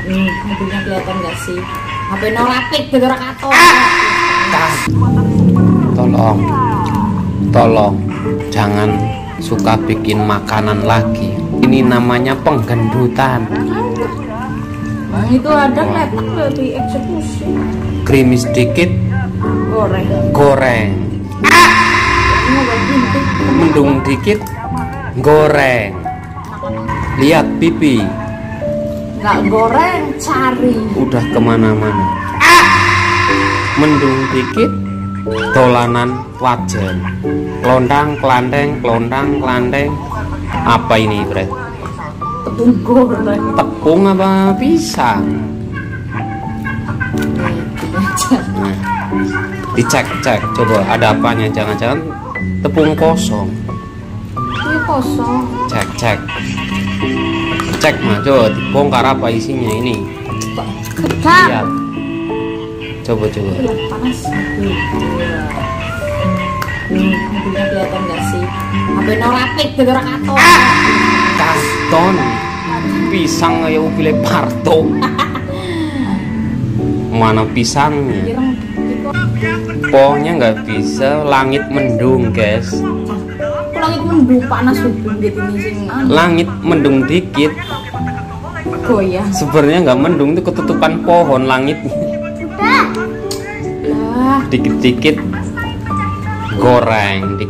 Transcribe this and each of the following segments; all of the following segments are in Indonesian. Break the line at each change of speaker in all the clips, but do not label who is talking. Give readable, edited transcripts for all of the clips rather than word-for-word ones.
Mobilnya kelihatan nggak sih? HP norapik gitu rakato.
Tolong, jangan suka bikin makanan lagi. Ini namanya penggendutan.
Nah, itu ada letak di eksekusi.
Krimis dikit, goreng. Mendung dikit, goreng. Lihat pipi,
nggak goreng, cari.
udah kemana-mana. Mendung dikit, dolanan wajan. Kelondang kelanteng. Apa ini, Bre?
Tepung goreng.
Tepung apa pisang? Nah, dicek, coba ada apanya? Jangan-jangan tepung kosong.
Ini kosong.
Cek mah, coba dibongkar apa isinya ini.
Kedap.
Lihat. Coba.
Panas. Mobilnya kelihatan nggak sih? HP norapik gitu rakato.
Karton. Pisang ya pilih parto. Mana pisangnya? Pohnya nggak bisa, langit mendung, guys.
Langit mendung panas gitu ini sing.
Langit mendung dikit.
Goyah.
Sebenarnya nggak mendung, itu ketutupan pohon langitnya.
Lah,
Dikit-dikit goreng,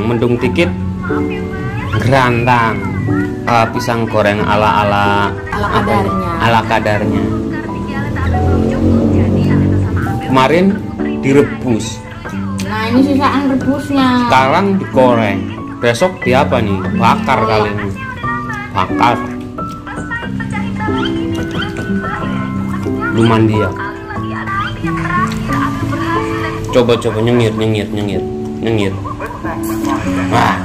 mendung dikit gerantang. Pisang goreng ala kadarnya. Kemarin direbus,
nah ini sisaan rebusnya.
sekarang digoreng, besok di apa nih? Bakar kali ini. Bakar. Lumayan dia. Coba nyengir. Wah.